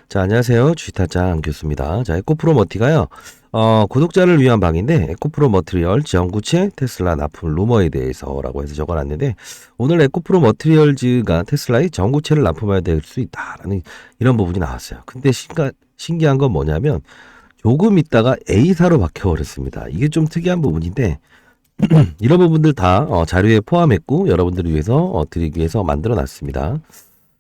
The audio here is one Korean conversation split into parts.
자, 안녕하세요. 주식타짜 교수입니다. 자, 에코프로 머티가요. 구독자를 위한 방인데, 에코프로 머티리얼 지원구체 테슬라 납품 루머에 대해서라고 해서 적어놨는데, 오늘 에코프로 머티리얼즈가 테슬라의 전구체를 납품해야 될 수 있다라는 이런 부분이 나왔어요. 근데 신기한 건 뭐냐면, 조금 있다가 A사로 바뀌어버렸습니다. 이게 좀 특이한 부분인데, 이런 부분들 다 자료에 포함했고, 여러분들을 위해서 드리기 위해서 만들어 놨습니다.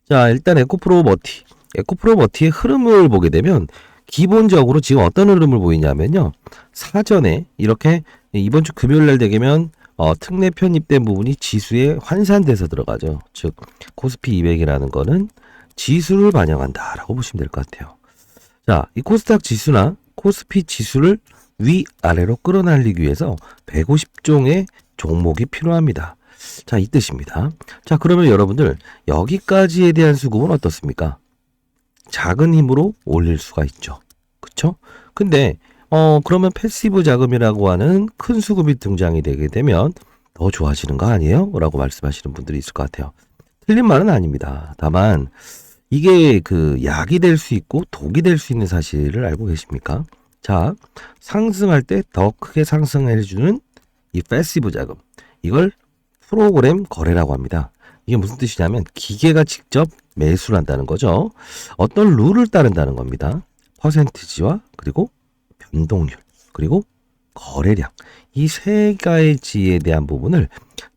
자, 일단 에코프로 머티의 흐름을 보게 되면 기본적으로 지금 어떤 흐름을 보이냐면요. 사전에 이렇게 이번 주 금요일 날 되면 특례 편입된 부분이 지수에 환산돼서 들어가죠. 즉 코스피 200이라는 거는 지수를 반영한다라고 보시면 될 것 같아요. 자, 이 코스닥 지수나 코스피 지수를 위아래로 끌어날리기 위해서 150종의 종목이 필요합니다. 자, 이 뜻입니다. 자, 그러면 여러분들 여기까지에 대한 수급은 어떻습니까? 작은 힘으로 올릴 수가 있죠. 그쵸? 근데 그러면 패시브 자금이라고 하는 큰 수급이 등장이 되게 되면 더 좋아지는 거 아니에요? 라고 말씀하시는 분들이 있을 것 같아요. 틀린 말은 아닙니다. 다만 이게 그 약이 될 수 있고 독이 될 수 있는 사실을 알고 계십니까? 자, 상승할 때 더 크게 상승해주는 이 패시브 자금, 이걸 프로그램 거래라고 합니다. 이게 무슨 뜻이냐면 기계가 직접 매수를 한다는 거죠. 어떤 룰을 따른다는 겁니다. 퍼센티지와 그리고 변동률 그리고 거래량, 이 세 가지에 대한 부분을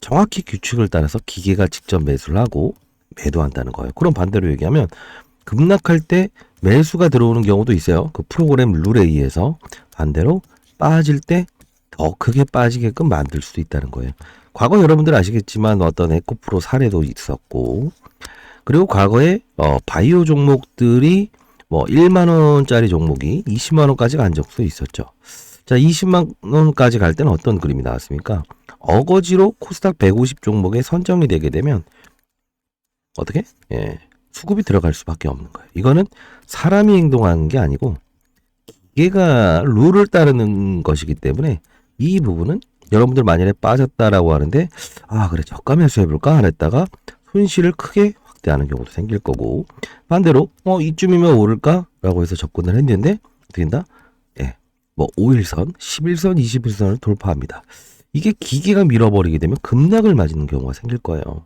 정확히 규칙을 따라서 기계가 직접 매수를 하고 매도한다는 거예요. 그럼 반대로 얘기하면 급락할 때 매수가 들어오는 경우도 있어요. 그 프로그램 룰에 의해서. 반대로 빠질 때 더 크게 빠지게끔 만들 수도 있다는 거예요. 과거 여러분들 아시겠지만 어떤 에코프로 사례도 있었고, 그리고 과거에 바이오 종목들이 뭐 1만 원짜리 종목이 20만 원까지 간 적도 있었죠. 자, 20만 원까지 갈 때는 어떤 그림이 나왔습니까? 어거지로 코스닥 150 종목에 선정이 되게 되면 어떻게? 수급이 들어갈 수밖에 없는 거예요. 이거는 사람이 행동하는 게 아니고 기계가 룰을 따르는 것이기 때문에 이 부분은 여러분들 만약에 빠졌다라고 하는데 그래 저가 매수해볼까 했다가 손실을 크게 확대하는 경우도 생길 거고, 반대로 이쯤이면 오를까 라고 해서 접근을 했는데 어떻게 된다? 뭐 5일선, 11선, 21선을 돌파합니다. 이게 기계가 밀어버리게 되면 급락을 맞는 경우가 생길 거예요.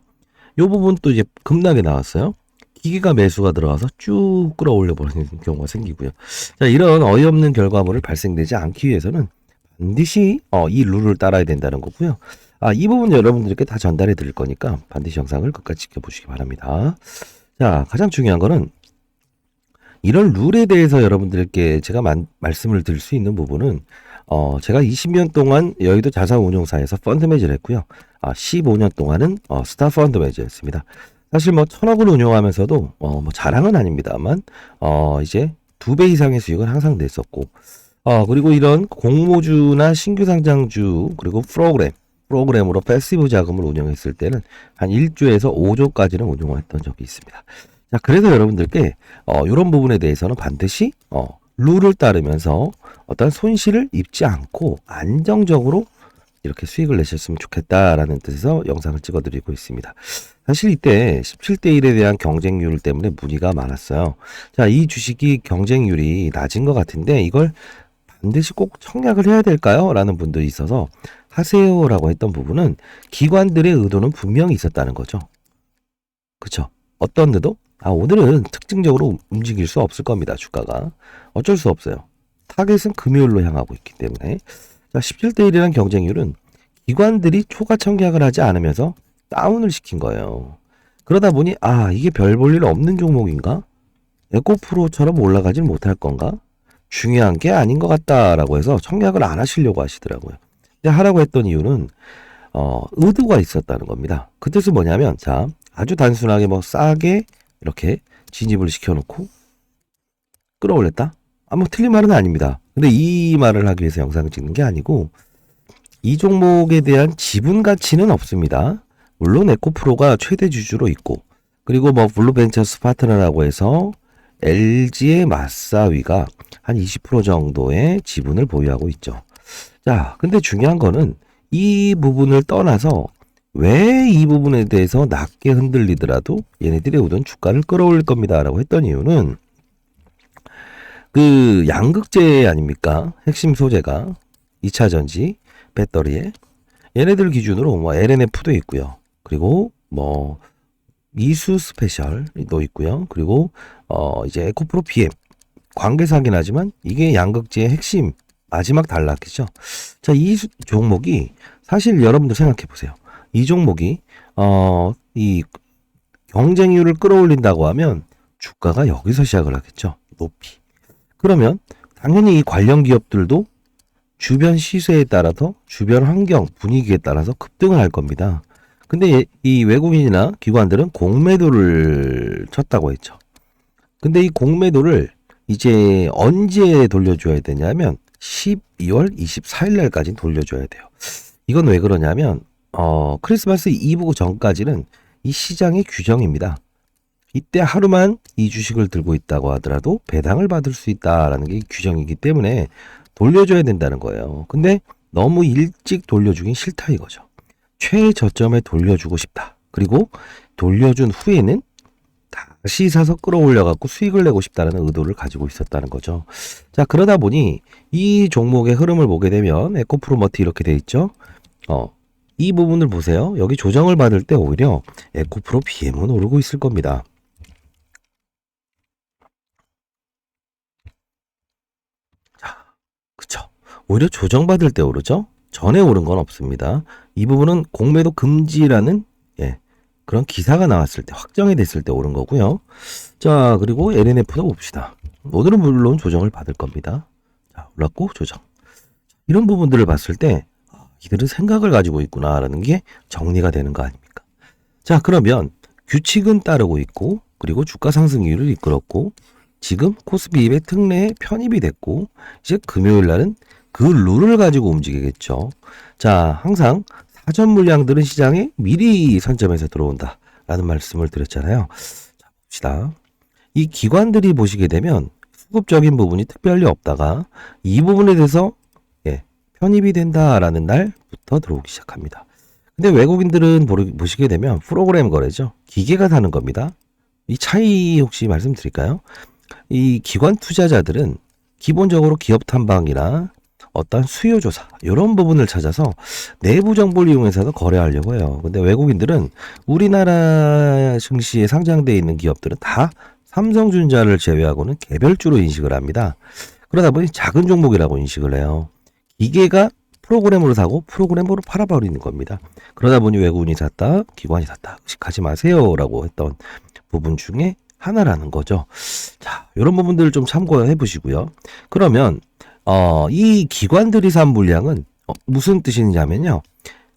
이 부분 또 이제 급락에 나왔어요. 기계가 매수가 들어가서 쭉 끌어올려 버리는 경우가 생기고요. 자, 이런 어이없는 결과물을 발생되지 않기 위해서는 반드시 이 룰을 따라야 된다는 거고요. 이 부분 여러분들께 다 전달해 드릴 거니까 반드시 영상을 끝까지 지켜보시기 바랍니다. 자, 가장 중요한 거는 이런 룰에 대해서 여러분들께 제가 말씀을 드릴 수 있는 부분은 제가 20년 동안 여의도 자산운용사에서 펀드 매니저를 했고요. 15년 동안은 스타 펀드 매니저였습니다. 사실 뭐 1,000억을 운용하면서도 뭐 자랑은 아닙니다만 이제 2배 이상의 수익은 항상 냈었고, 그리고 이런 공모주나 신규 상장주 그리고 프로그램으로 패시브 자금을 운영했을 때는 한 1조에서 5조까지는 운용을 했던 적이 있습니다. 자, 그래서 여러분들께 이런 부분에 대해서는 반드시 룰을 따르면서 어떤 손실을 입지 않고 안정적으로 이렇게 수익을 내셨으면 좋겠다라는 뜻에서 영상을 찍어드리고 있습니다. 사실 이때 17대 1에 대한 경쟁률 때문에 문의가 많았어요. 자, 이 주식이 경쟁률이 낮은 것 같은데 이걸 반드시 꼭 청약을 해야 될까요? 라는 분들이 있어서 하세요라고 했던 부분은 기관들의 의도는 분명히 있었다는 거죠. 그쵸? 어떤 의도? 오늘은 특징적으로 움직일 수 없을 겁니다. 주가가. 어쩔 수 없어요. 타겟은 금요일로 향하고 있기 때문에. 자, 17대 1이라는 경쟁률은 기관들이 초과 청약을 하지 않으면서 다운을 시킨 거예요. 그러다 보니 이게 별 볼 일 없는 종목인가? 에코프로처럼 올라가진 못할 건가? 중요한 게 아닌 것 같다라고 해서 청약을 안 하시려고 하시더라고요. 근데 하라고 했던 이유는 의도가 있었다는 겁니다. 그 뜻은 뭐냐면, 자, 아주 단순하게 뭐 싸게 이렇게 진입을 시켜놓고 끌어올렸다? 뭐 틀린 말은 아닙니다. 근데 이 말을 하기 위해서 영상을 찍는 게 아니고 이 종목에 대한 지분 가치는 없습니다. 물론 에코프로가 최대 주주로 있고, 그리고 뭐 블루벤처스 파트너라고 해서 LG의 맞사위가 한 20% 정도의 지분을 보유하고 있죠. 자, 근데 중요한 거는 이 부분을 떠나서 왜 이 부분에 대해서 낮게 흔들리더라도 얘네들의 우선 주가를 끌어올릴 겁니다 라고 했던 이유는 그 양극재 아닙니까? 핵심 소재가 2차 전지, 배터리에 얘네들 기준으로 뭐 LNF도 있고요. 그리고 뭐 이수 스페셜도 있고요. 그리고 이제 에코프로 BM 관계사긴 하지만 이게 양극재의 핵심 마지막 단락이죠. 자, 이 종목이 사실 여러분들 생각해 보세요. 이 종목이 이 경쟁률을 끌어올린다고 하면 주가가 여기서 시작을 하겠죠. 높이. 그러면 당연히 이 관련 기업들도 주변 시세에 따라서 주변 환경 분위기에 따라서 급등을 할 겁니다. 근데 이 외국인이나 기관들은 공매도를 쳤다고 했죠. 근데 이 공매도를 이제 언제 돌려줘야 되냐면 12월 24일 날까지 돌려줘야 돼요. 이건 왜 그러냐면 크리스마스 이브 전까지는 이 시장의 규정입니다. 이때 하루만 이 주식을 들고 있다고 하더라도 배당을 받을 수 있다라는 게 규정이기 때문에 돌려줘야 된다는 거예요. 근데 너무 일찍 돌려주긴 싫다 이거죠. 최저점에 돌려주고 싶다. 그리고 돌려준 후에는 다시 사서 끌어올려갖고 수익을 내고 싶다는 의도를 가지고 있었다는 거죠. 자, 그러다 보니 이 종목의 흐름을 보게 되면 에코프로머티 이렇게 돼 있죠. 이 부분을 보세요. 여기 조정을 받을 때 오히려 에코프로 BM은 오르고 있을 겁니다. 자, 그쵸. 오히려 조정받을 때 오르죠. 전에 오른 건 없습니다. 이 부분은 공매도 금지라는 그런 기사가 나왔을 때 확정이 됐을 때 오른 거고요. 자, 그리고 LNF도 봅시다. 오늘은 물론 조정을 받을 겁니다. 자, 올랐고 조정. 이런 부분들을 봤을 때 이들은 생각을 가지고 있구나라는 게 정리가 되는 거 아닙니까? 자, 그러면 규칙은 따르고 있고 그리고 주가 상승 이유를 이끌었고 지금 코스피 200 특례에 편입이 됐고 이제 금요일 날은 그 룰을 가지고 움직이겠죠. 자, 항상 사전 물량들은 시장에 미리 선점해서 들어온다라는 말씀을 드렸잖아요. 자, 봅시다. 이 기관들이 보시게 되면 수급적인 부분이 특별히 없다가 이 부분에 대해서 편입이 된다라는 날부터 들어오기 시작합니다. 근데 외국인들은 보시게 되면 프로그램 거래죠. 기계가 사는 겁니다. 이 차이 혹시 말씀드릴까요? 이 기관 투자자들은 기본적으로 기업 탐방이나 어떤 수요 조사 이런 부분을 찾아서 내부 정보를 이용해서도 거래하려고 해요. 근데 외국인들은 우리나라 증시에 상장되어 있는 기업들은 다 삼성전자를 제외하고는 개별주로 인식을 합니다. 그러다 보니 작은 종목이라고 인식을 해요. 기계가 프로그램으로 사고 프로그램으로 팔아버리는 겁니다. 그러다 보니 외국인이 샀다, 기관이 샀다, 의식하지 마세요라고 했던 부분 중에 하나라는 거죠. 자, 이런 부분들을 좀 참고해 보시고요. 그러면 이 기관들이 산 물량은 무슨 뜻이냐면요.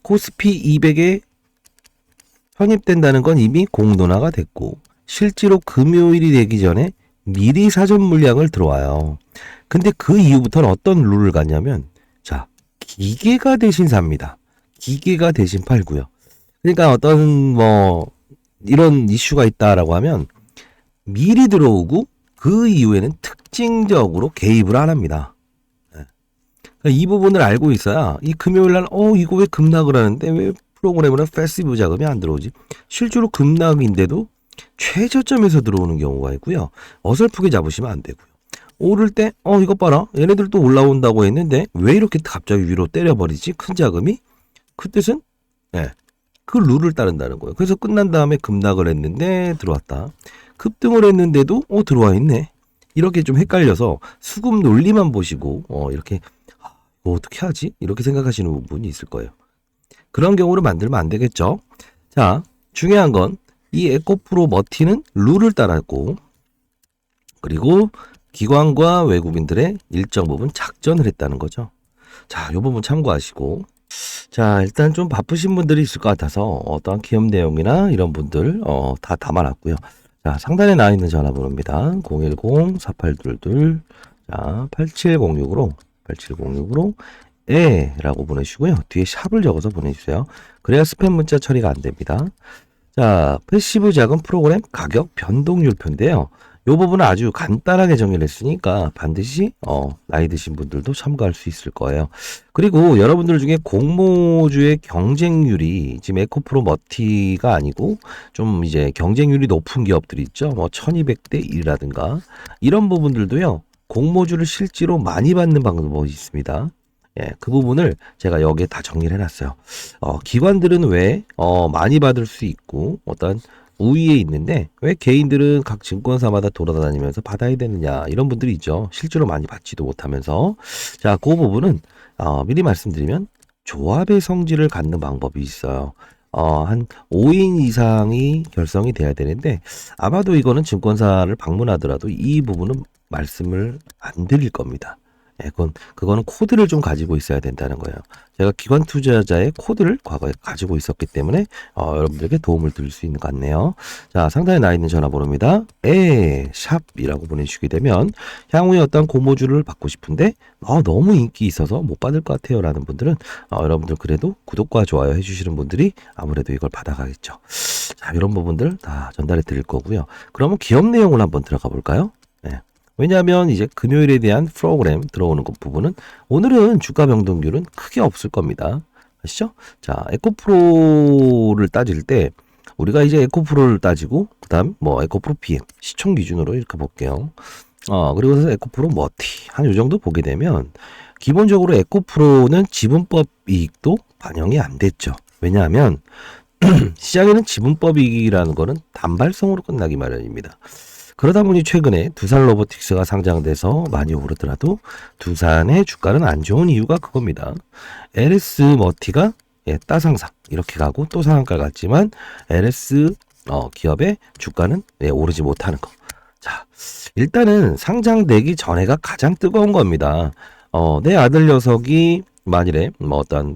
코스피 200에 편입된다는 건 이미 공론화가 됐고 실제로 금요일이 되기 전에 미리 사전 물량을 들어와요. 근데 그 이후부터는 어떤 룰을 갖냐면 자, 기계가 대신 삽니다. 기계가 대신 팔고요. 그러니까 어떤 뭐 이런 이슈가 있다라고 하면 미리 들어오고 그 이후에는 특징적으로 개입을 안 합니다. 이 부분을 알고 있어야 이 금요일날 이거 왜 급락을 하는데 왜 프로그램으로는 패시브 자금이 안 들어오지? 실제로 급락인데도 최저점에서 들어오는 경우가 있고요. 어설프게 잡으시면 안 되고요. 오를 때 이것 봐라. 얘네들 또 올라온다고 했는데 왜 이렇게 갑자기 위로 때려버리지? 큰 자금이? 그 뜻은 그 룰을 따른다는 거예요. 그래서 끝난 다음에 급락을 했는데 들어왔다. 급등을 했는데도 들어와 있네. 이렇게 좀 헷갈려서 수급 논리만 보시고 이렇게 어떻게 하지? 이렇게 생각하시는 부분이 있을 거예요. 그런 경우를 만들면 안 되겠죠. 자, 중요한 건 이 에코프로 머티는 룰을 따랐고 그리고 기관과 외국인들의 일정 부분 작전을 했다는 거죠. 자, 이 부분 참고하시고 자, 일단 좀 바쁘신 분들이 있을 것 같아서 어떠한 기업 내용이나 이런 분들 다 담아놨고요. 자, 상단에 나와 있는 전화번호입니다. 010-4822 자, 8706으로 라고 보내주시고요. 뒤에 샵을 적어서 보내주세요. 그래야 스팸 문자 처리가 안 됩니다. 자, 패시브 자금 프로그램 가격 변동률표인데요. 이 부분은 아주 간단하게 정리를 했으니까 반드시 나이 드신 분들도 참고할 수 있을 거예요. 그리고 여러분들 중에 공모주의 경쟁률이 지금 에코프로 머티가 아니고 좀 이제 경쟁률이 높은 기업들이 있죠. 뭐 1200대 1이라든가 이런 부분들도요. 공모주를 실제로 많이 받는 방법이 있습니다. 예, 그 부분을 제가 여기에 다 정리를 해놨어요. 기관들은 왜 많이 받을 수 있고 어떤 우위에 있는데 왜 개인들은 각 증권사마다 돌아다니면서 받아야 되느냐 이런 분들이 있죠. 실제로 많이 받지도 못하면서. 자, 그 부분은 미리 말씀드리면 조합의 성질을 갖는 방법이 있어요. 한 5인 이상이 결성이 돼야 되는데 아마도 이거는 증권사를 방문하더라도 이 부분은 말씀을 안 드릴 겁니다. 예, 그거는 코드를 좀 가지고 있어야 된다는 거예요. 제가 기관 투자자의 코드를 과거에 가지고 있었기 때문에 여러분들에게 도움을 드릴 수 있는 것 같네요. 자, 상단에 나 있는 전화번호입니다. 샵이라고 보내주시게 되면 향후에 어떤 고모주를 받고 싶은데 너무 인기 있어서 못 받을 것 같아요 라는 분들은 여러분들 그래도 구독과 좋아요 해주시는 분들이 아무래도 이걸 받아가겠죠. 자, 이런 부분들 다 전달해 드릴 거고요. 그러면 기업 내용을 한번 들어가 볼까요? 네. 왜냐하면 이제 금요일에 대한 프로그램 들어오는 것 부분은 오늘은 주가 변동률은 크게 없을 겁니다. 아시죠? 자, 에코프로를 따질 때 우리가 이제 에코프로를 따지고 그다음 뭐 에코프로 PM 시총 기준으로 이렇게 볼게요. 그리고 에코프로 머티 한 요 정도 보게 되면 기본적으로 에코프로는 지분법 이익도 반영이 안 됐죠. 왜냐하면 시장에는 지분법 이익이라는 거는 단발성으로 끝나기 마련입니다. 그러다 보니 최근에 두산 로보틱스가 상장돼서 많이 오르더라도 두산의 주가는 안 좋은 이유가 그겁니다. LS 머티가 따상상 이렇게 가고 또 상한가 갔지만 LS 기업의 주가는 오르지 못하는 거. 자, 일단은 상장되기 전에가 가장 뜨거운 겁니다. 내 아들 녀석이 만일에 뭐 어떤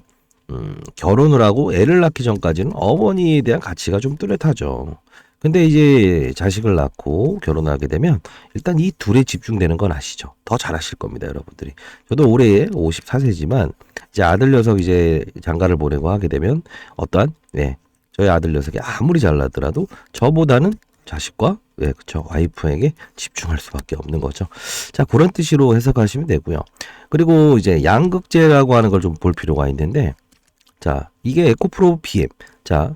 결혼을 하고 애를 낳기 전까지는 어머니에 대한 가치가 좀 뚜렷하죠. 근데 이제 자식을 낳고 결혼하게 되면 일단 이 둘에 집중되는 건 아시죠? 더 잘하실 겁니다, 여러분들이. 저도 올해 54세지만 이제 아들 녀석 이제 장가를 보내고 하게 되면 어떠한 저희 아들 녀석이 아무리 잘나더라도 저보다는 자식과 그쵸 와이프에게 집중할 수밖에 없는 거죠. 자, 그런 뜻으로 해석하시면 되고요. 그리고 이제 양극재라고 하는 걸 좀 볼 필요가 있는데 자, 이게 에코프로 PM. 자,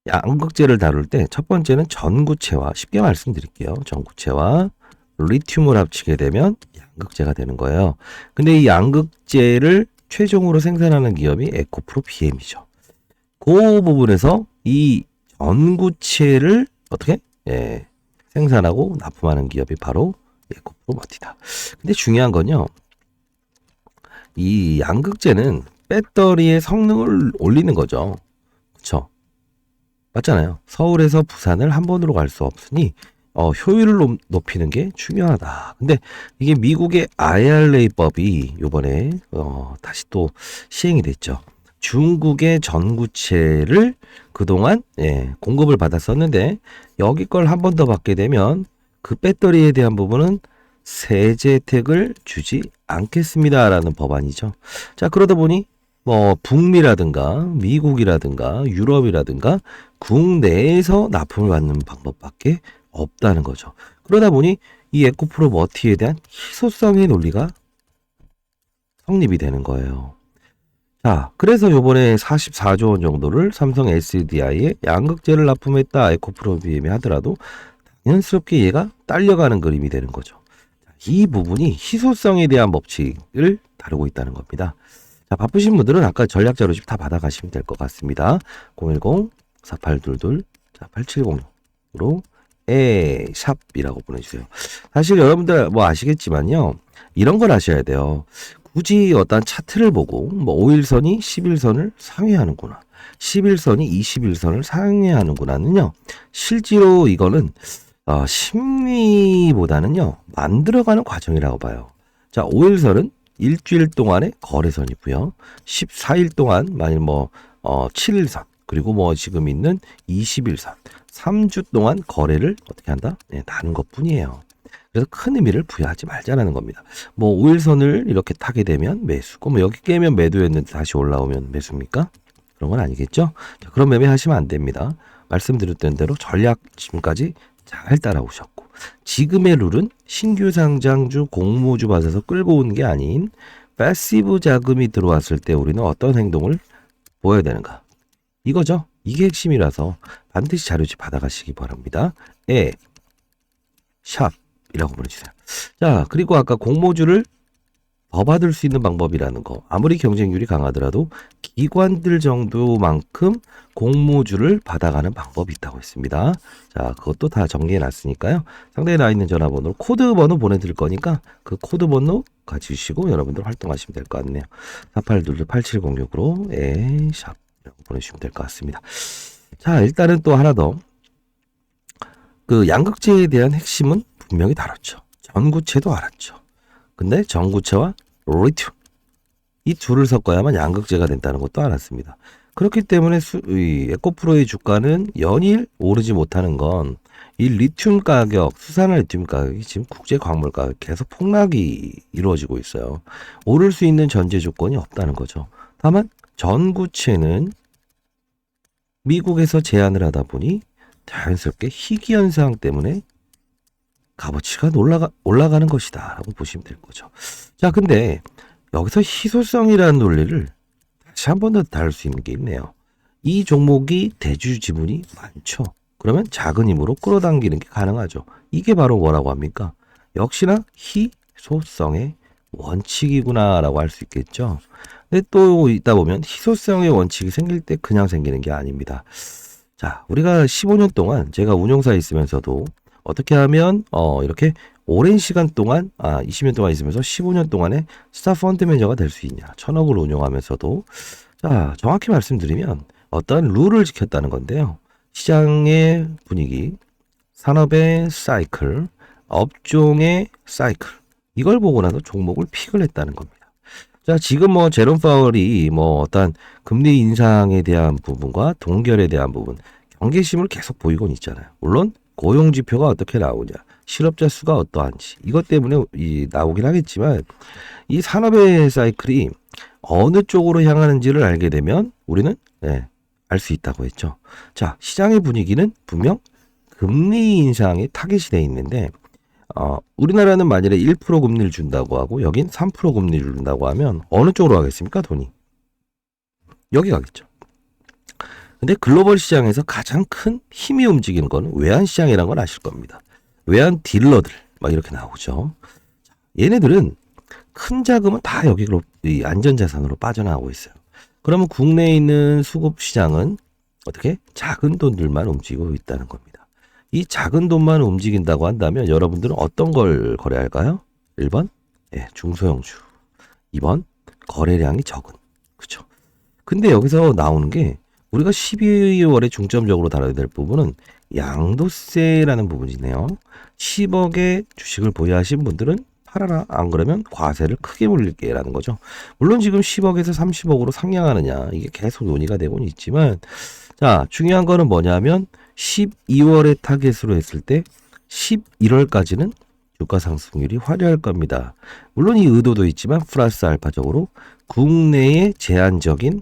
양극재를 다룰 때 첫 번째는 전구체와 쉽게 말씀드릴게요. 전구체와 리튬을 합치게 되면 양극재가 되는 거예요. 근데 이 양극재를 최종으로 생산하는 기업이 에코프로 BM이죠. 그 부분에서 이 전구체를 어떻게 생산하고 납품하는 기업이 바로 에코프로 머티다. 근데 중요한 건요. 이 양극재는 배터리의 성능을 올리는 거죠. 그렇죠? 맞잖아요. 서울에서 부산을 한 번으로 갈 수 없으니 효율을 높이는 게 중요하다. 근데 이게 미국의 IRA법이 요번에 다시 또 시행이 됐죠. 중국의 전구체를 그동안 공급을 받았었는데 여기 걸 한 번 더 받게 되면 그 배터리에 대한 부분은 세제 혜택을 주지 않겠습니다라는 법안이죠. 자, 그러다 보니 뭐 북미라든가 미국이라든가 유럽이라든가 국내에서 납품을 받는 방법밖에 없다는 거죠. 그러다 보니 이 에코프로 머티에 대한 희소성의 논리가 성립이 되는 거예요. 자, 그래서 요번에 44조 원 정도를 삼성 SDI에 양극재를 납품했다 에코프로 BM이 하더라도 당연스럽게 얘가 딸려가는 그림이 되는 거죠. 이 부분이 희소성에 대한 법칙을 다루고 있다는 겁니다. 자, 바쁘신 분들은 아까 전략 자료집 다 받아가시면 될 것 같습니다. 010-4822-8706으로 샵이라고 보내주세요. 사실 여러분들 뭐 아시겠지만요. 이런 걸 아셔야 돼요. 굳이 어떤 차트를 보고 뭐 5일선이 11선을 상회하는구나. 11선이 21선을 상회하는구나는요. 실제로 이거는 심리보다는요. 만들어가는 과정이라고 봐요. 자, 5일선은 일주일 동안의 거래선이고요. 14일 동안 만일 뭐 7일선 그리고 뭐 지금 있는 21선 3주 동안 거래를 어떻게 한다? 나눈 것뿐이에요. 그래서 큰 의미를 부여하지 말자라는 겁니다. 뭐 5일선을 이렇게 타게 되면 매수고 뭐 여기 깨면 매도했는데 다시 올라오면 매수입니까? 그런 건 아니겠죠? 자, 그런 매매 하시면 안 됩니다. 말씀드렸던 대로 전략 지금까지 잘 따라오셨고 지금의 룰은 신규 상장주 공모주 받아서 끌고 온 게 아닌 패시브 자금이 들어왔을 때 우리는 어떤 행동을 보여야 되는가 이거죠. 이게 핵심이라서 반드시 자료집 받아가시기 바랍니다. 샵이라고 보내주세요. 자, 그리고 아까 공모주를 더 받을 수 있는 방법이라는 거. 아무리 경쟁률이 강하더라도 기관들 정도만큼 공모주를 받아가는 방법이 있다고 했습니다. 자, 그것도 다 정리해 놨으니까요. 상단에 나와 있는 전화번호로 코드 번호 보내드릴 거니까 그 코드 번호 가지시고 여러분들 활동하시면 될 것 같네요. 4822-8706으로 샵 보내주시면 될 것 같습니다. 자, 일단은 또 하나 더. 그 양극재에 대한 핵심은 분명히 다뤘죠. 전구체도 알았죠. 근데 전구체와 리튬 이 둘을 섞어야만 양극재가 된다는 것도 알았습니다. 그렇기 때문에 이 에코프로의 주가는 연일 오르지 못하는 건 이 리튬 가격, 수산화 리튬 가격이 지금 국제 광물 가격 계속 폭락이 이루어지고 있어요. 오를 수 있는 전제 조건이 없다는 거죠. 다만 전구체는 미국에서 제한을 하다 보니 자연스럽게 희귀 현상 때문에 값어치가 올라가는 것이다 라고 보시면 될 거죠. 자, 근데 여기서 희소성이라는 논리를 다시 한 번 더 다룰 수 있는 게 있네요. 이 종목이 대주 지분이 많죠. 그러면 작은 힘으로 끌어당기는 게 가능하죠. 이게 바로 뭐라고 합니까? 역시나 희소성의 원칙이구나 라고 할 수 있겠죠. 근데 또 있다 보면 희소성의 원칙이 생길 때 그냥 생기는 게 아닙니다. 자, 우리가 15년 동안 제가 운용사에 있으면서도 어떻게 하면 이렇게 오랜 시간 동안 20년 동안 있으면서 15년 동안에 스타 펀드 매니저가 될 수 있냐. 1000억을 운용하면서도 자, 정확히 말씀드리면 어떤 룰을 지켰다는 건데요. 시장의 분위기, 산업의 사이클, 업종의 사이클 이걸 보고 나서 종목을 픽을 했다는 겁니다. 자, 지금 뭐 제롬 파월이 뭐 어떤 금리 인상에 대한 부분과 동결에 대한 부분 경계심을 계속 보이곤 있잖아요. 물론 고용 지표가 어떻게 나오냐, 실업자 수가 어떠한지 이것 때문에 나오긴 하겠지만 이 산업의 사이클이 어느 쪽으로 향하는지를 알게 되면 우리는 알 수 있다고 했죠. 자, 시장의 분위기는 분명 금리 인상에 타겟이 돼 있는데 우리나라는 만일에 1% 금리를 준다고 하고 여긴 3% 금리를 준다고 하면 어느 쪽으로 가겠습니까? 돈이 여기 가겠죠. 근데 글로벌 시장에서 가장 큰 힘이 움직이는 건 외환 시장이라는 걸 아실 겁니다. 외환 딜러들 막 이렇게 나오죠. 얘네들은 큰 자금은 다 여기로 이 안전자산으로 빠져나가고 있어요. 그러면 국내에 있는 수급 시장은 어떻게 작은 돈들만 움직이고 있다는 겁니다. 이 작은 돈만 움직인다고 한다면 여러분들은 어떤 걸 거래할까요? 1번 중소형주, 2번 거래량이 적은. 그렇죠. 근데 여기서 나오는 게 우리가 12월에 중점적으로 다뤄야 될 부분은 양도세라는 부분이네요. 10억의 주식을 보유하신 분들은 팔아라. 안 그러면 과세를 크게 물릴게라는 거죠. 물론 지금 10억에서 30억으로 상향하느냐 이게 계속 논의가 되고는 있지만 자, 중요한 거는 뭐냐면 12월에 타겟으로 했을 때 11월까지는 주가 상승률이 화려할 겁니다. 물론 이 의도도 있지만 플러스 알파적으로 국내의 제한적인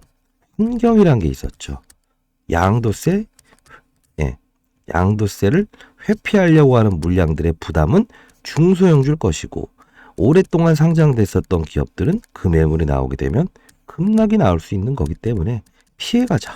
환경이란 게 있었죠. 양도세를 회피하려고 하는 물량들의 부담은 중소형주일 것이고 오랫동안 상장됐었던 기업들은 그 매물이 나오게 되면 급락이 나올 수 있는 거기 때문에 피해가자.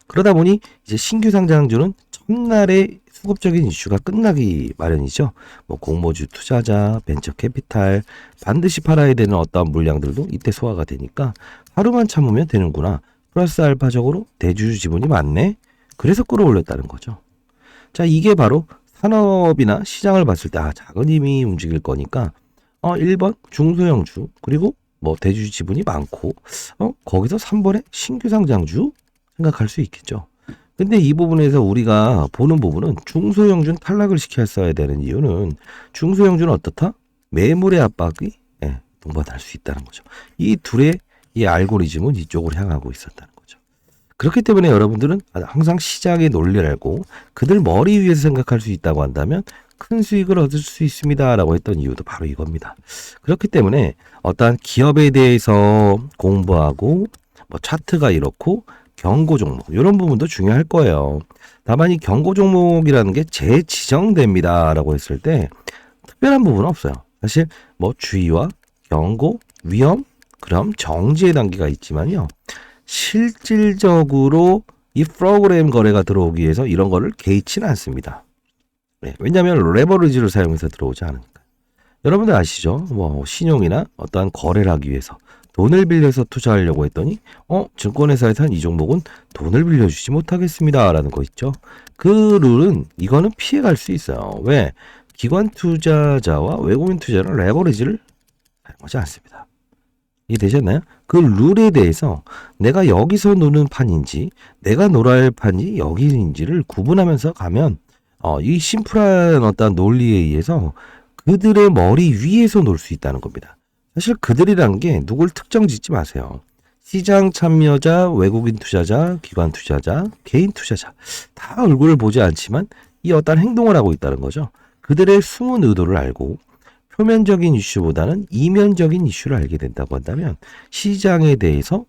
그러다 보니 이제 신규 상장주는 첫날에 수급적인 이슈가 끝나기 마련이죠. 뭐 공모주 투자자, 벤처 캐피탈 반드시 팔아야 되는 어떠한 물량들도 이때 소화가 되니까 하루만 참으면 되는구나. 플러스 알파적으로 대주주 지분이 많네. 그래서 끌어올렸다는 거죠. 자, 이게 바로 산업이나 시장을 봤을 때 작은 힘이 움직일 거니까 1번 중소형주 그리고 뭐 대주주 지분이 많고 거기서 3번에 신규 상장주 생각할 수 있겠죠. 근데 이 부분에서 우리가 보는 부분은 중소형주는 탈락을 시켰어야 되는 이유는 중소형주는 어떻다? 매물의 압박이 동반할 수 있다는 거죠. 이 둘의 이 알고리즘은 이쪽으로 향하고 있었다는 거죠. 그렇기 때문에 여러분들은 항상 시장의 논리를 알고 그들 머리 위에서 생각할 수 있다고 한다면 큰 수익을 얻을 수 있습니다 라고 했던 이유도 바로 이겁니다. 그렇기 때문에 어떠한 기업에 대해서 공부하고 뭐 차트가 이렇고 경고 종목 이런 부분도 중요할 거예요. 다만 이 경고 종목이라는 게 재지정됩니다 라고 했을 때 특별한 부분은 없어요. 사실 뭐 주의와 경고, 위험, 그럼 정지의 단계가 있지만요. 실질적으로 이 프로그램 거래가 들어오기 위해서 이런 거를 개의치는 않습니다. 왜냐하면 레버리지를 사용해서 들어오지 않으니까. 여러분들 아시죠? 뭐 신용이나 어떠한 거래를 하기 위해서 돈을 빌려서 투자하려고 했더니 증권회사에서는 이 종목은 돈을 빌려주지 못하겠습니다 라는 거 있죠. 그 룰은 이거는 피해갈 수 있어요. 왜? 기관 투자자와 외국인 투자는 레버리지를 사용하지 않습니다. 이해되셨나요? 그 룰에 대해서 내가 여기서 노는 판인지 내가 놀아야 할 판이 여기인지를 구분하면서 가면 이 심플한 어떤 논리에 의해서 그들의 머리 위에서 놀 수 있다는 겁니다. 사실 그들이란 게 누굴 특정 짓지 마세요. 시장 참여자, 외국인 투자자, 기관 투자자, 개인 투자자 다 얼굴을 보지 않지만 이 어떤 행동을 하고 있다는 거죠. 그들의 숨은 의도를 알고 표면적인 이슈보다는 이면적인 이슈를 알게 된다고 한다면 시장에 대해서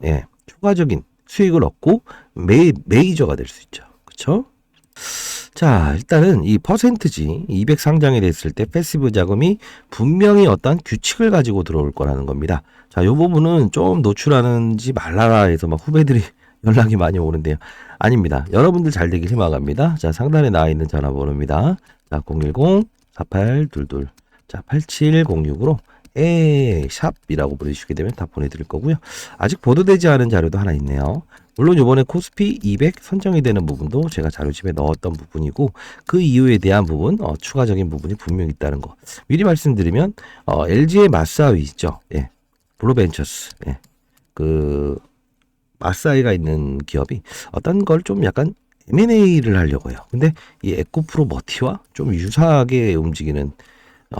추가적인 수익을 얻고 메이저가 될 수 있죠. 그렇죠? 자, 일단은 이 퍼센트지 200 상장이 됐을 때 패시브 자금이 분명히 어떤 규칙을 가지고 들어올 거라는 겁니다. 자, 요 부분은 좀 노출하는지 말라라 해서 막 후배들이 연락이 많이 오는데요. 아닙니다. 여러분들 잘 되길 희망합니다. 자, 상단에 나와 있는 전화번호입니다. 자, 010-4822 자, 8706으로 샵이라고 부르시게 되면 다 보내드릴 거고요. 아직 보도되지 않은 자료도 하나 있네요. 물론 이번에 코스피 200 선정이 되는 부분도 제가 자료집에 넣었던 부분이고 그 이유에 대한 부분 추가적인 부분이 분명히 있다는 거 미리 말씀드리면 LG의 마사위 있죠. 예. 블루벤처스 그 마사위가 있는 기업이 어떤 걸 좀 약간 M&A를 하려고 해요. 근데 이 에코프로 머티와 좀 유사하게 움직이는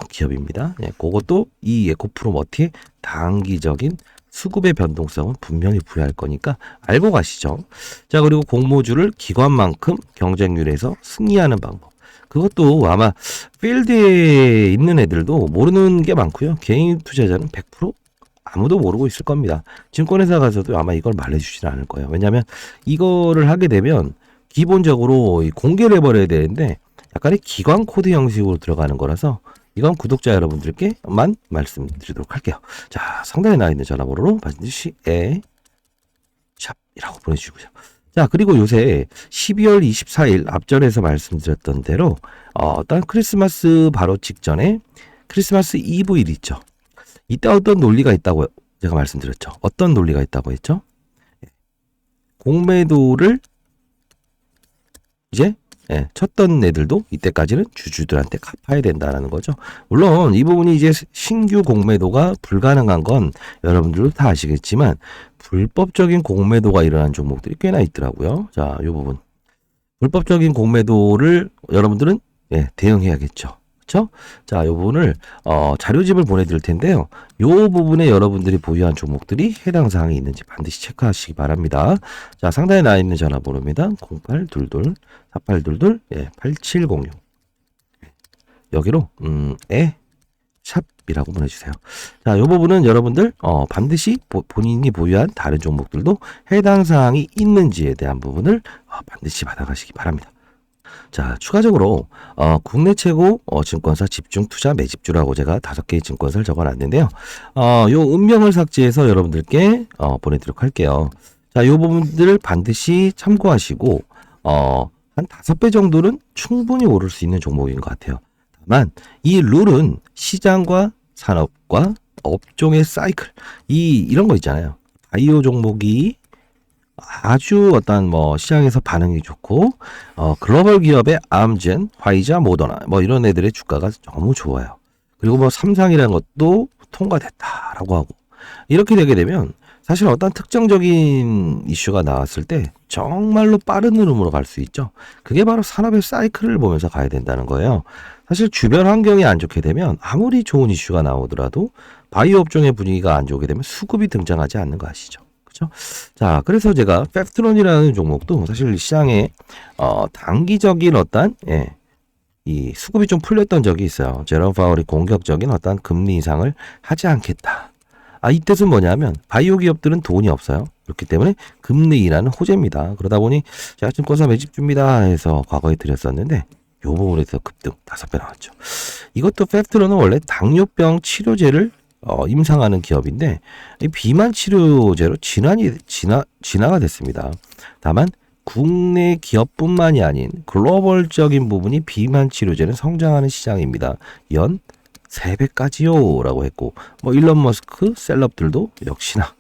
기업입니다. 그것도 이 에코프로 머티의 단기적인 수급의 변동성은 분명히 부여할 거니까 알고 가시죠. 자, 그리고 공모주를 기관만큼 경쟁률에서 승리하는 방법. 그것도 아마 필드에 있는 애들도 모르는 게 많고요. 개인 투자자는 100% 아무도 모르고 있을 겁니다. 증권회사 가서도 아마 이걸 말해주지는 않을 거예요. 왜냐하면 이거를 하게 되면 기본적으로 공개를 해버려야 되는데 약간의 기관 코드 형식으로 들어가는 거라서 이건 구독자 여러분들께만 말씀드리도록 할게요. 자, 상단에 나와 있는 전화번호로 반드시 샵이라고 보내주시고요. 자, 그리고 요새 12월 24일 앞전에서 말씀드렸던 대로 어떤 크리스마스 바로 직전에 크리스마스 이브일 있죠. 이때 어떤 논리가 있다고 제가 말씀드렸죠. 어떤 논리가 있다고 했죠? 공매도를 이제 쳤던 애들도 이때까지는 주주들한테 갚아야 된다라는 거죠. 물론 이 부분이 이제 신규 공매도가 불가능한 건 여러분들도 다 아시겠지만 불법적인 공매도가 일어난 종목들이 꽤나 있더라고요. 자, 이 부분 불법적인 공매도를 여러분들은 대응해야겠죠. 그렇죠? 자, 이 부분을 자료집을 보내드릴 텐데요. 이 부분에 여러분들이 보유한 종목들이 해당 사항이 있는지 반드시 체크하시기 바랍니다. 자, 상단에 나와 있는 전화번호입니다. 0822-4822-8706 여기로 샵이라고 보내주세요. 자, 이 부분은 여러분들 반드시 본인이 보유한 다른 종목들도 해당 사항이 있는지에 대한 부분을 반드시 받아가시기 바랍니다. 자, 추가적으로 국내 최고 증권사 집중 투자 매집주라고 제가 5개의 증권사를 적어놨는데요. 요 음명을 삭제해서 여러분들께 보내드리도록 할게요. 자, 요 부분들을 반드시 참고하시고 한 5배 정도는 충분히 오를 수 있는 종목인 것 같아요. 다만 이 룰은 시장과 산업과 업종의 사이클 이런 거 있잖아요. 바이오 종목이 아주 어떤 시장에서 반응이 좋고 글로벌 기업의 암젠, 화이자, 모더나 이런 애들의 주가가 너무 좋아요. 그리고 삼상이라는 것도 통과됐다라고 하고 이렇게 되게 되면 사실 어떤 특정적인 이슈가 나왔을 때 정말로 빠른 흐름으로 갈 수 있죠. 그게 바로 산업의 사이클을 보면서 가야 된다는 거예요. 사실 주변 환경이 안 좋게 되면 아무리 좋은 이슈가 나오더라도 바이오 업종의 분위기가 안 좋게 되면 수급이 등장하지 않는 거 아시죠? 그렇죠? 자, 그래서 제가 펩트론이라는 종목도 사실 시장에 단기적인 어떤 이 수급이 좀 풀렸던 적이 있어요. 제롬 파월이 공격적인 어떤 금리 인상을 하지 않겠다. 이 뜻은 뭐냐면 바이오 기업들은 돈이 없어요. 그렇기 때문에 금리 인하는 호재입니다. 그러다 보니 제가 증권사 매집줍니다 해서 과거에 드렸었는데 요 부분에서 급등 5배 나왔죠. 이것도 펩트론은 원래 당뇨병 치료제를 임상하는 기업인데 이 비만 치료제로 진화가 됐습니다. 다만 국내 기업뿐만이 아닌 글로벌적인 부분이 비만 치료제는 성장하는 시장입니다. 연 3배까지요 라고 했고, 뭐 일론 머스크 셀럽들도 역시나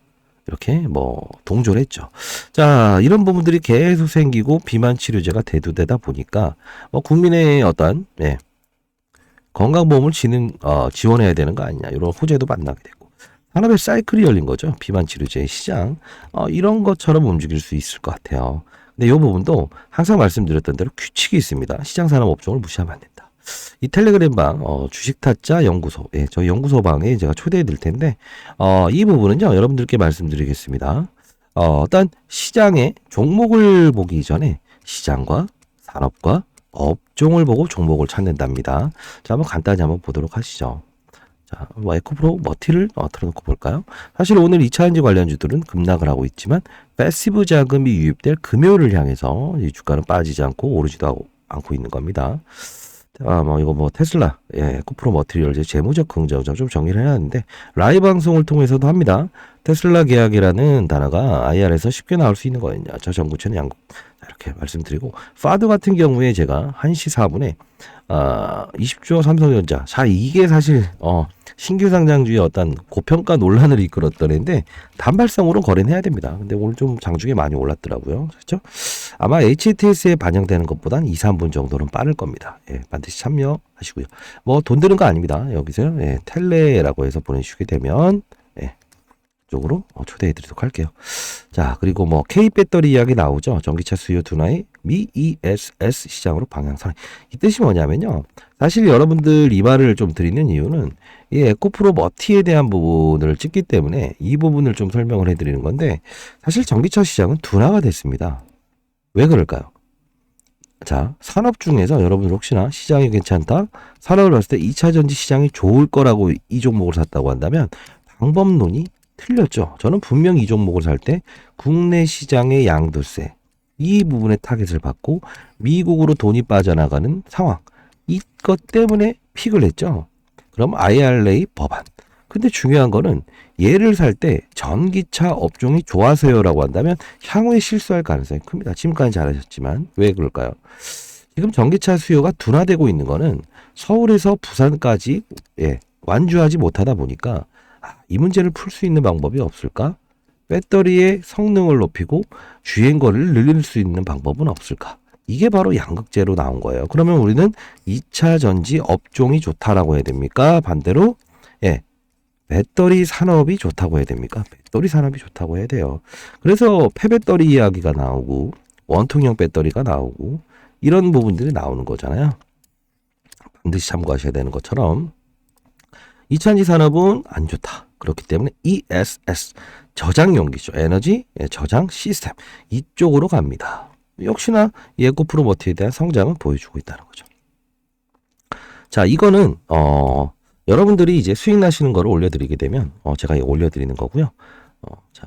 이렇게 뭐 동조를 했죠. 자, 이런 부분들이 계속 생기고 비만 치료제가 대두되다 보니까 뭐 국민의 어떤 건강보험을 지원해야 되는 거 아니냐, 이런 호재도 만나게 되고, 산업의 사이클이 열린 거죠. 비만 치료제 시장 이런 것처럼 움직일 수 있을 것 같아요. 근데 이 부분도 항상 말씀드렸던 대로 규칙이 있습니다. 시장 산업 업종을 무시하면 안 된다. 이 텔레그램 방 주식타짜 연구소, 저희 연구소 방에 제가 초대해 드릴 텐데 이 부분은요 여러분들께 말씀드리겠습니다. 어떤 시장의 종목을 보기 전에 시장과 산업과 업종을 보고 종목을 찾는답니다. 자, 한번 간단히 한번 보도록 하시죠. 자, 뭐 에코프로 머티를 틀어놓고 볼까요? 사실 오늘 2차전지 관련주들은 급락을 하고 있지만 패시브 자금이 유입될 금요일을 향해서 이 주가는 빠지지 않고 오르지도 않고 있는 겁니다. 이거 테슬라, 에코프로 머티리얼즈 재무적 긍정적 좀 정리를 해야 하는데, 라이브 방송을 통해서도 합니다. 테슬라 계약이라는 단어가 IR에서 쉽게 나올 수 있는 거였냐. 저 전구체는 양국. 이렇게 말씀드리고, 파드 같은 경우에 제가 1시 4분에 20조 삼성전자. 자, 이게 사실 신규 상장주의 어떤 고평가 논란을 이끌었던 애인데 단발성으로 거래는 해야 됩니다. 근데 오늘 좀 장중에 많이 올랐더라고요. 그렇죠? 아마 HTS에 반영되는 것보단 2, 3분 정도는 빠를 겁니다. 반드시 참여하시고요. 뭐 돈 드는 거 아닙니다. 여기서요. 텔레라고 해서 보내주시게 되면 쪽으로 초대해 드리도록 할게요. 자, 그리고 뭐 K 배터리 이야기 나오죠. 전기차 수요 둔화의 미 ESS 시장으로 방향선. 이 뜻이 뭐냐면요. 사실 여러분들 이 말을 좀 드리는 이유는 이 에코프로 머티에 대한 부분을 찍기 때문에 이 부분을 좀 설명을 해 드리는 건데, 사실 전기차 시장은 둔화가 됐습니다. 왜 그럴까요? 자, 산업 중에서 여러분들 혹시나 시장이 괜찮다, 산업을 봤을 때 2차 전지 시장이 좋을 거라고 이 종목을 샀다고 한다면 방법론이 틀렸죠. 저는 분명히 이 종목을 살 때 국내 시장의 양도세 이 부분에 타겟을 받고 미국으로 돈이 빠져나가는 상황, 이것 때문에 픽을 했죠. 그럼 IRA 법안. 근데 중요한 거는 얘를 살 때 전기차 업종이 좋아서요라고 한다면 향후에 실수할 가능성이 큽니다. 지금까지 잘하셨지만 왜 그럴까요? 지금 전기차 수요가 둔화되고 있는 거는 서울에서 부산까지 완주하지 못하다 보니까 이 문제를 풀 수 있는 방법이 없을까? 배터리의 성능을 높이고 주행거리를 늘릴 수 있는 방법은 없을까? 이게 바로 양극재로 나온 거예요. 그러면 우리는 2차 전지 업종이 좋다라고 해야 됩니까? 반대로 배터리 산업이 좋다고 해야 됩니까? 배터리 산업이 좋다고 해야 돼요. 그래서 폐배터리 이야기가 나오고 원통형 배터리가 나오고 이런 부분들이 나오는 거잖아요. 반드시 참고하셔야 되는 것처럼 2차전지 산업은 안 좋다. 그렇기 때문에 ESS, 저장 용기죠. 에너지 저장 시스템, 이쪽으로 갑니다. 역시나 에코프로 머티에 대한 성장을 보여주고 있다는 거죠. 자, 이거는 여러분들이 이제 수익 나시는 거를 올려드리게 되면 제가 올려드리는 거고요. 자,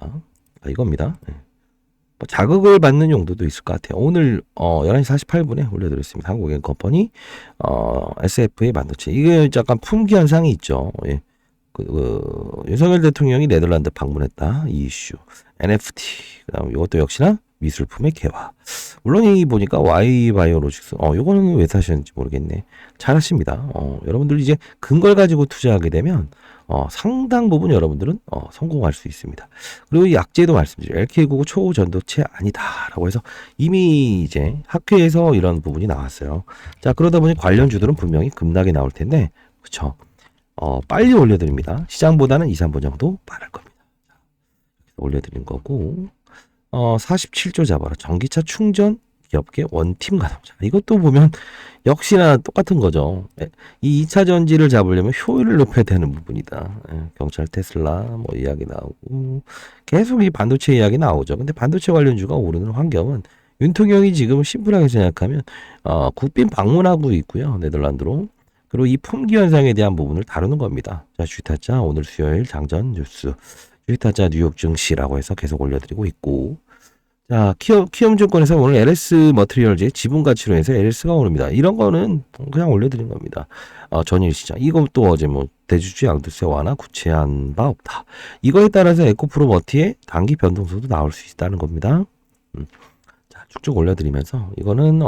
이겁니다. 뭐 자극을 받는 용도도 있을 것 같아요. 오늘 11시 48분에 올려드렸습니다. 한국엔컴퍼니 SFA 반도체. 이게 약간 품귀 현상이 있죠. 윤석열 대통령이 네덜란드 방문했다. 이 이슈. NFT. 그다음 이것도 역시나 미술품의 개화. 물론 이 보니까 Y바이오로직스. 요거는 왜 사셨는지 모르겠네. 잘하십니다. 여러분들 이제 근거를 가지고 투자하게 되면 상당 부분 여러분들은 성공할 수 있습니다. 그리고 이 약재도 말씀드려요. LK구구 초전도체 아니다라고 해서 이미 이제 학회에서 이런 부분이 나왔어요. 자, 그러다 보니 관련주들은 분명히 급락이 나올 텐데, 그렇죠? 빨리 올려드립니다. 시장보다는 2, 3분 정도 빠를 겁니다. 올려드린 거고, 47조 잡아라. 전기차 충전 기업계 원팀 가동자. 이것도 보면 역시나 똑같은 거죠. 이 2차 전지를 잡으려면 효율을 높여야 되는 부분이다. 경찰 테슬라 뭐 이야기 나오고 계속 이 반도체 이야기 나오죠. 근데 반도체 관련주가 오르는 환경은 윤통형이 지금 심플하게 생각하면 국빈 방문하고 있고요. 네덜란드로. 그리고 이 품귀 현상에 대한 부분을 다루는 겁니다. 자, 주식타짜 오늘 수요일 장전 뉴스. 주식타짜 뉴욕 증시라고 해서 계속 올려드리고 있고, 자, 키움증권에서 오늘 LS 머티리얼즈의 지분가치로 해서 LS가 오릅니다. 이런 거는 그냥 올려드린 겁니다. 전일시장. 이것도 어제 뭐 대주주 양도세 완화 구체한 바 없다. 이거에 따라서 에코프로 머티의 단기 변동성도 나올 수 있다는 겁니다. 자, 쭉쭉 올려드리면서 이거는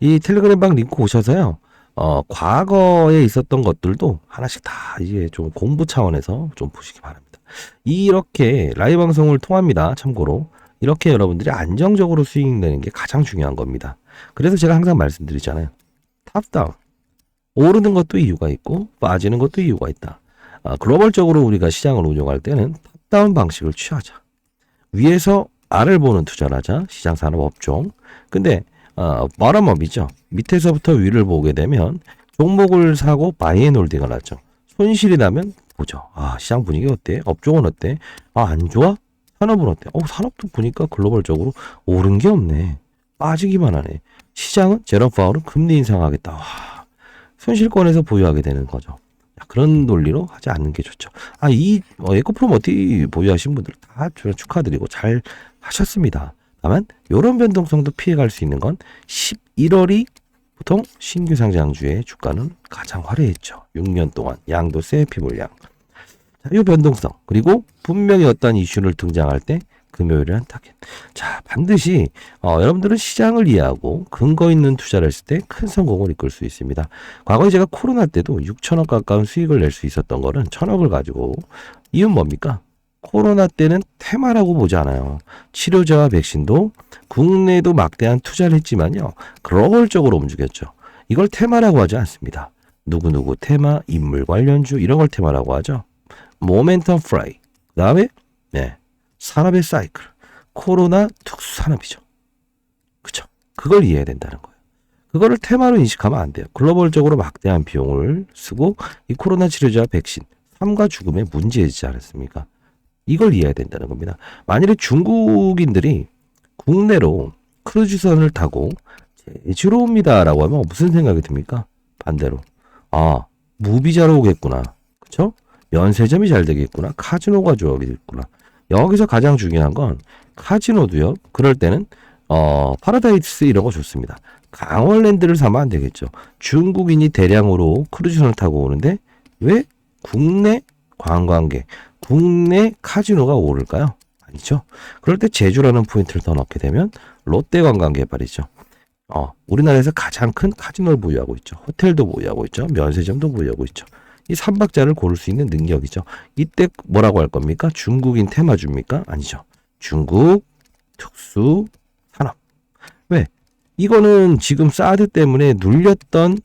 이 텔레그램 방 링크 오셔서요. 과거에 있었던 것들도 하나씩 다 이제 좀 공부 차원에서 좀 보시기 바랍니다. 이렇게 라이브 방송을 통합니다. 참고로. 이렇게 여러분들이 안정적으로 수익 내는 게 가장 중요한 겁니다. 그래서 제가 항상 말씀드리잖아요. 탑다운. 오르는 것도 이유가 있고 빠지는 것도 이유가 있다. 글로벌적으로 우리가 시장을 운용할 때는 탑다운 방식을 취하자. 위에서 아래를 보는 투자를 하자. 시장 산업 업종. 근데 bottom-up이죠. 밑에서부터 위를 보게 되면 종목을 사고 바이앤홀딩을 하죠. 손실이 나면 보죠. 시장 분위기 어때? 업종은 어때? 안 좋아? 산업은 어때? 산업도 보니까 글로벌적으로 오른 게 없네. 빠지기만 하네. 시장은 제롬 파월은 금리 인상하겠다. 손실권에서 보유하게 되는 거죠. 그런 논리로 하지 않는 게 좋죠. 에코프로 머티 보유하신 분들 다 축하드리고 잘 하셨습니다. 다만 이런 변동성도 피해갈 수 있는 건 11월이 보통 신규 상장주의 주가는 가장 화려했죠. 6년 동안 양도세 피물량. 이 변동성 그리고 분명히 어떤 이슈를 등장할 때 금요일은 타겟. 반드시 여러분들은 시장을 이해하고 근거 있는 투자를 했을 때 큰 성공을 이끌 수 있습니다. 과거에 제가 코로나 때도 6천억 가까운 수익을 낼 수 있었던 거는 1,000억을 가지고 이유는 뭡니까? 코로나 때는 테마라고 보지 않아요. 치료제와 백신도 국내도 막대한 투자를 했지만요. 글로벌적으로 움직였죠. 이걸 테마라고 하지 않습니다. 누구누구 테마, 인물 관련주 이런 걸 테마라고 하죠. 모멘텀 플레이. 그 다음에 산업의 사이클. 코로나 특수 산업이죠. 그쵸? 그걸 이해해야 된다는 거예요. 그거를 테마로 인식하면 안 돼요. 글로벌적으로 막대한 비용을 쓰고 이 코로나 치료제와 백신, 삶과 죽음의 문제이지 않았습니까? 이걸 이해해야 된다는 겁니다. 만일에 중국인들이 국내로 크루즈선을 타고 제주로 옵니다라고 하면 무슨 생각이 듭니까? 반대로. 무비자로 오겠구나. 그쵸? 면세점이 잘 되겠구나. 카지노가 좋아하겠구나. 여기서 가장 중요한 건 카지노도요. 그럴 때는 파라다이스 이런 거 좋습니다. 강원랜드를 사면 안 되겠죠. 중국인이 대량으로 크루즈선을 타고 오는데 왜 국내 관광객, 국내 카지노가 오를까요? 아니죠. 그럴 때 제주라는 포인트를 더 넣게 되면 롯데관광개발이죠. 우리나라에서 가장 큰 카지노를 보유하고 있죠. 호텔도 보유하고 있죠. 면세점도 보유하고 있죠. 이 3박자를 고를 수 있는 능력이죠. 이때 뭐라고 할 겁니까? 중국인 테마주입니까? 아니죠. 중국 특수 산업. 왜? 이거는 지금 사드 때문에 눌렸던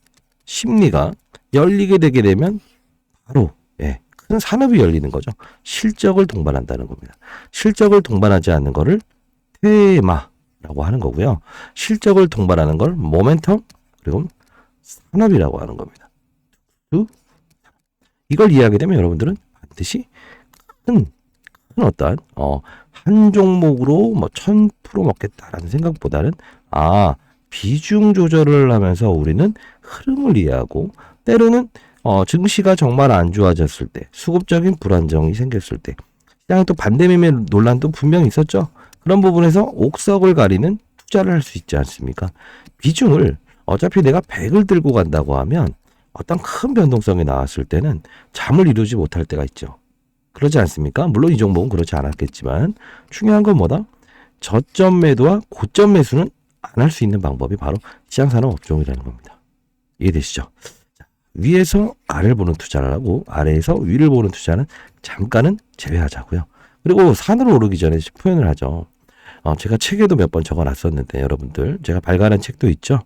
심리가 열리게 되게 되면 바로 큰 산업이 열리는 거죠. 실적을 동반한다는 겁니다. 실적을 동반하지 않는 거를 테마라고 하는 거고요. 실적을 동반하는 걸 모멘텀 그리고 산업이라고 하는 겁니다. 이걸 이해하게 되면 여러분들은 반드시 큰 어떤 한 종목으로 1000% 먹겠다라는 생각보다는 비중 조절을 하면서 우리는 흐름을 이해하고 때로는 증시가 정말 안 좋아졌을 때 수급적인 불안정이 생겼을 때 시장에 또 반대매매 논란도 분명히 있었죠. 그런 부분에서 옥석을 가리는 투자를 할 수 있지 않습니까? 비중을 어차피 내가 100을 들고 간다고 하면 어떤 큰 변동성이 나왔을 때는 잠을 이루지 못할 때가 있죠. 그러지 않습니까? 물론 이 종목은 그렇지 않았겠지만 중요한 건 뭐다? 저점 매도와 고점 매수는 안 할 수 있는 방법이 바로 시장산업 업종이라는 겁니다. 이해되시죠? 위에서 아래를 보는 투자를 하고 아래에서 위를 보는 투자는 잠깐은 제외하자고요. 그리고 산으로 오르기 전에 표현을 하죠. 제가 책에도 몇 번 적어놨었는데 여러분들 제가 발간한 책도 있죠.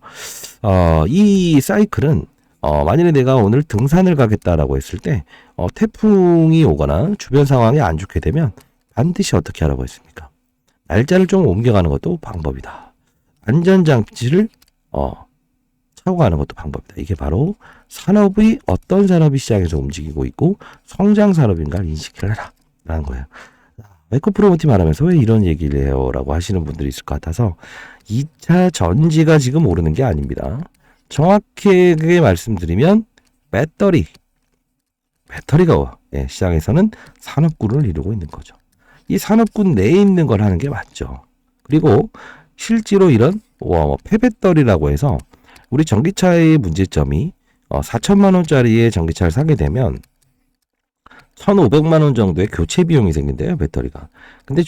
이 사이클은 만일에 내가 오늘 등산을 가겠다라고 했을 때 태풍이 오거나 주변 상황이 안 좋게 되면 반드시 어떻게 하라고 했습니까? 날짜를 좀 옮겨가는 것도 방법이다. 안전장치를 차고 가는 것도 방법이다. 이게 바로 산업의 어떤 산업이 시장에서 움직이고 있고 성장 산업인가를 인식을 해라 라는 거예요. 에코프로모티 말하면서 왜 이런 얘기를 해요? 라고 하시는 분들이 있을 것 같아서 2차 전지가 지금 오르는 게 아닙니다. 정확하게 말씀드리면 배터리가 시장에서는 산업군을 이루고 있는 거죠. 이 산업군 내에 있는 걸 하는 게 맞죠. 그리고 실제로 이런 폐배터리라고 해서 우리 전기차의 문제점이 4천만 원짜리의 전기차를 사게 되면 1,500만 원 정도의 교체 비용이 생긴대요, 배터리가. 근데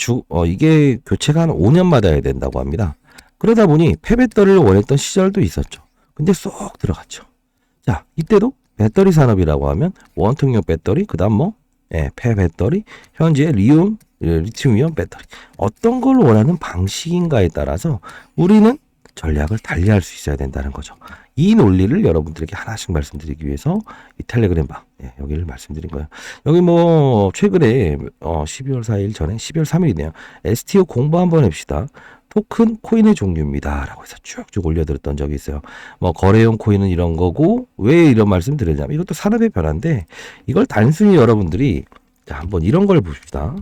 이게 교체가 한 5년마다 해야 된다고 합니다. 그러다 보니 폐배터리를 원했던 시절도 있었죠. 근데 쏙 들어갔죠. 자, 이때도 배터리 산업이라고 하면 원통형 배터리, 그 다음 폐배터리, 현재 리튬이온 배터리. 어떤 걸 원하는 방식인가에 따라서 우리는 전략을 달리할 수 있어야 된다는 거죠. 이 논리를 여러분들에게 하나씩 말씀드리기 위해서 이 텔레그램 방, 여기를 말씀드린 거예요. 여기 최근에 12월 4일 전에 12월 3일이네요. STO 공부 한번 해봅시다. 토큰 코인의 종류입니다. 라고 해서 쭉쭉 올려드렸던 적이 있어요. 거래용 코인은 이런 거고, 왜 이런 말씀 드리냐면, 이것도 산업의 변화인데, 이걸 단순히 여러분들이, 자, 한번 이런 걸 봅시다.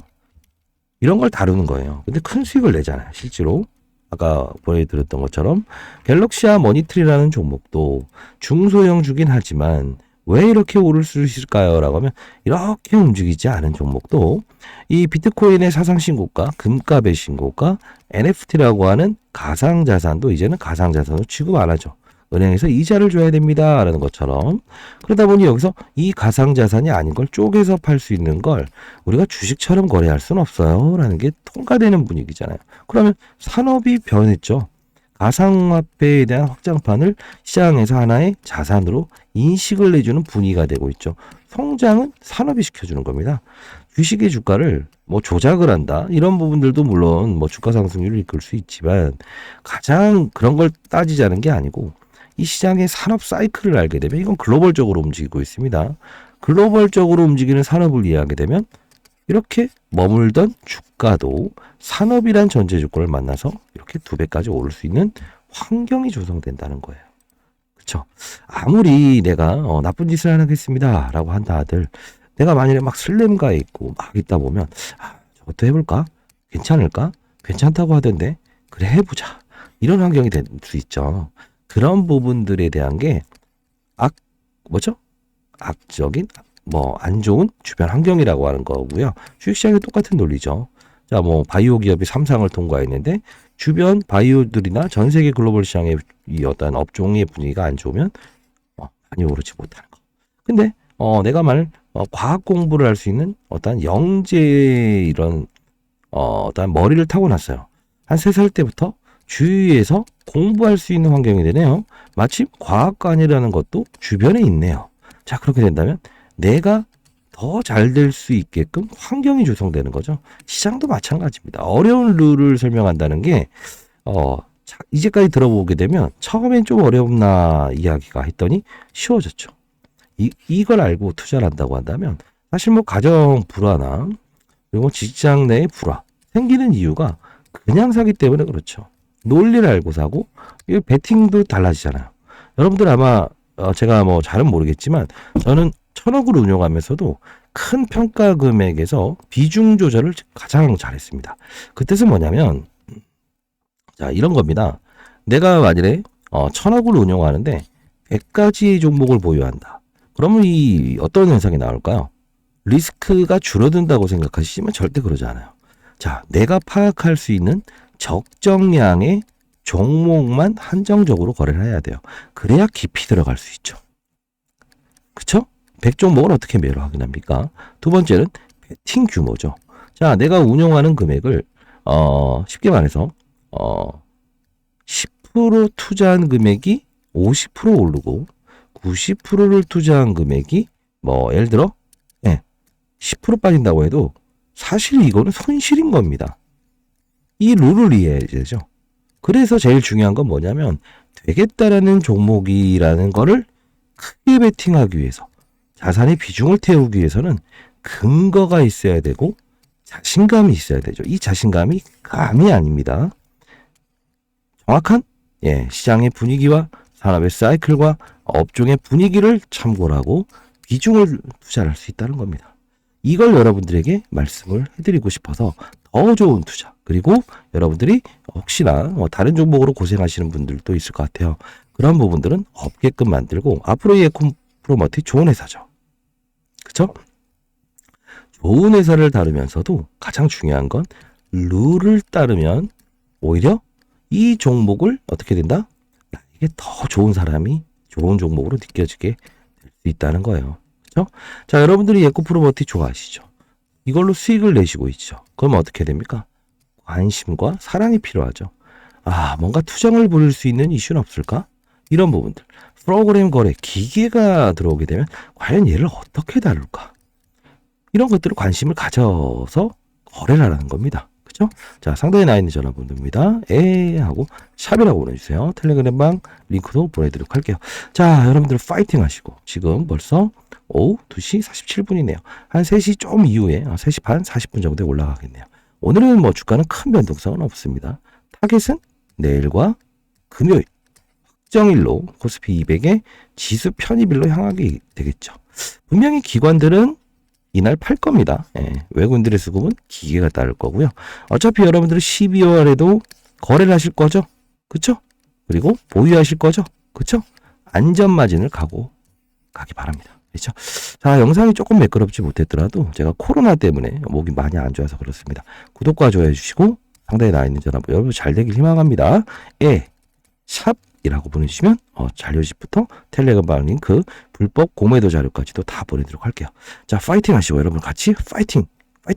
이런 걸 다루는 거예요. 근데 큰 수익을 내잖아요. 실제로. 아까 보여드렸던 것처럼, 갤럭시아 머니트리라는 종목도 중소형 주긴 하지만, 왜 이렇게 오를 수 있을까요? 라고 하면 이렇게 움직이지 않은 종목도 이 비트코인의 사상 신고가, 금값의 신고가, NFT라고 하는 가상자산도 이제는 가상자산으로 취급 안 하죠. 은행에서 이자를 줘야 됩니다. 라는 것처럼. 그러다 보니 여기서 이 가상자산이 아닌 걸 쪼개서 팔 수 있는 걸 우리가 주식처럼 거래할 수는 없어요. 라는 게 통과되는 분위기잖아요. 그러면 산업이 변했죠. 가상화폐에 대한 확장판을 시장에서 하나의 자산으로 인식을 내주는 분위기가 되고 있죠. 성장은 산업이 시켜주는 겁니다. 주식의 주가를 조작을 한다. 이런 부분들도 물론 주가 상승률을 이끌 수 있지만 가장 그런 걸 따지자는 게 아니고 이 시장의 산업 사이클을 알게 되면 이건 글로벌적으로 움직이고 있습니다. 글로벌적으로 움직이는 산업을 이해하게 되면 이렇게 머물던 주가도 산업이란 전제 조건을 만나서 이렇게 2배까지 오를 수 있는 환경이 조성된다는 거예요. 그쵸? 아무리 내가 나쁜 짓을 안 하겠습니다 라고 한다 하들 내가 만일에 막 슬램가에 있고 막 있다 보면 저것도 해볼까? 괜찮을까? 괜찮다고 하던데 그래 해보자. 이런 환경이 될 수 있죠. 그런 부분들에 대한 게 악적인 안 좋은 주변 환경이라고 하는 거고요. 주식시장이 똑같은 논리죠. 자, 바이오 기업이 3상을 통과했는데 주변 바이오들이나 전 세계 글로벌 시장의 이 어떤 업종의 분위기가 안 좋으면 많이 오르지 못하는 거. 근데 내가 과학 공부를 할 수 있는 어떤 영재 이런 어떤 머리를 타고났어요. 한 3살 때부터 주위에서 공부할 수 있는 환경이 되네요. 마침 과학관이라는 것도 주변에 있네요. 자, 그렇게 된다면 내가 더 잘 될 수 있게끔 환경이 조성되는 거죠. 시장도 마찬가지입니다. 어려운 룰을 설명한다는 게 이제까지 들어보게 되면 처음엔 좀 어렵나 이야기가 했더니 쉬워졌죠. 이걸 알고 투자를 한다고 한다면 사실 가정 불화나 그리고 직장 내의 불화 생기는 이유가 그냥 사기 때문에 그렇죠. 논리를 알고 사고 이 베팅도 달라지잖아요. 여러분들 아마 제가 잘은 모르겠지만 저는 1,000억을 운용하면서도 큰 평가 금액에서 비중 조절을 가장 잘했습니다. 그 뜻은 뭐냐면 자 이런 겁니다. 내가 만일에 1,000억을 운용하는데 100가지의 종목을 보유한다. 그러면 이 어떤 현상이 나올까요? 리스크가 줄어든다고 생각하시지만 절대 그러지 않아요. 자, 내가 파악할 수 있는 적정량의 종목만 한정적으로 거래를 해야 돼요. 그래야 깊이 들어갈 수 있죠. 그쵸? 100종목을 어떻게 매로 확인합니까? 두 번째는 베팅 규모죠. 자, 내가 운용하는 금액을 쉽게 말해서 10% 투자한 금액이 50% 오르고 90%를 투자한 금액이 예를 들어 10% 빠진다고 해도 사실 이거는 손실인 겁니다. 이 룰을 이해해야 되죠. 그래서 제일 중요한 건 뭐냐면 되겠다라는 종목이라는 거를 크게 베팅하기 위해서 자산의 비중을 태우기 위해서는 근거가 있어야 되고 자신감이 있어야 되죠. 이 자신감이 감이 아닙니다. 정확한 시장의 분위기와 산업의 사이클과 업종의 분위기를 참고를 하고 비중을 투자를 할 수 있다는 겁니다. 이걸 여러분들에게 말씀을 해드리고 싶어서 더 좋은 투자 그리고 여러분들이 혹시나 다른 종목으로 고생하시는 분들도 있을 것 같아요. 그런 부분들은 없게끔 만들고 앞으로 이 에코프로머티 좋은 회사죠. 그쵸? 좋은 회사를 다루면서도 가장 중요한 건 룰을 따르면 오히려 이 종목을 어떻게 된다? 이게 더 좋은 사람이 좋은 종목으로 느껴지게 될 수 있다는 거예요. 그렇죠? 자, 여러분들이 에코프로머티 좋아하시죠? 이걸로 수익을 내시고 있죠. 그럼 어떻게 됩니까? 관심과 사랑이 필요하죠. 뭔가 투정을 부릴 수 있는 이슈는 없을까? 이런 부분들. 프로그램 거래 기계가 들어오게 되면 과연 얘를 어떻게 다룰까? 이런 것들을 관심을 가져서 거래를 하라는 겁니다. 그죠? 자, 상단에 나와 있는 전화번호입니다. 하고 샵이라고 보내주세요. 텔레그램방 링크도 보내드리도록 할게요. 자, 여러분들 파이팅 하시고 지금 벌써 오후 2시 47분이네요. 한 3시 좀 이후에 3시 반 40분 정도에 올라가겠네요. 오늘은 뭐 주가는 큰 변동성은 없습니다. 타겟은 내일과 금요일 특정일로 코스피 200의 지수 편입일로 향하게 되겠죠. 분명히 기관들은 이날 팔 겁니다. 외국인들의 수급은 기계가 따를 거고요. 어차피 여러분들은 12월에도 거래를 하실 거죠? 그쵸? 그리고 보유하실 거죠? 그쵸? 안전마진을 가기 바랍니다. 그렇죠? 자, 영상이 조금 매끄럽지 못했더라도 제가 코로나 때문에 목이 많이 안 좋아서 그렇습니다. 구독과 좋아요 해주시고 상단에 나와 있는 전화번호 여러분 잘 되길 희망합니다. 샵이라고 보내주시면 자료집부터 텔레그램 링크 불법 공매도 자료까지도 다 보내도록 할게요. 자, 파이팅 하시고 여러분 같이 파이팅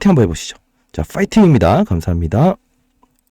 한번 해보시죠. 자, 파이팅입니다. 감사합니다.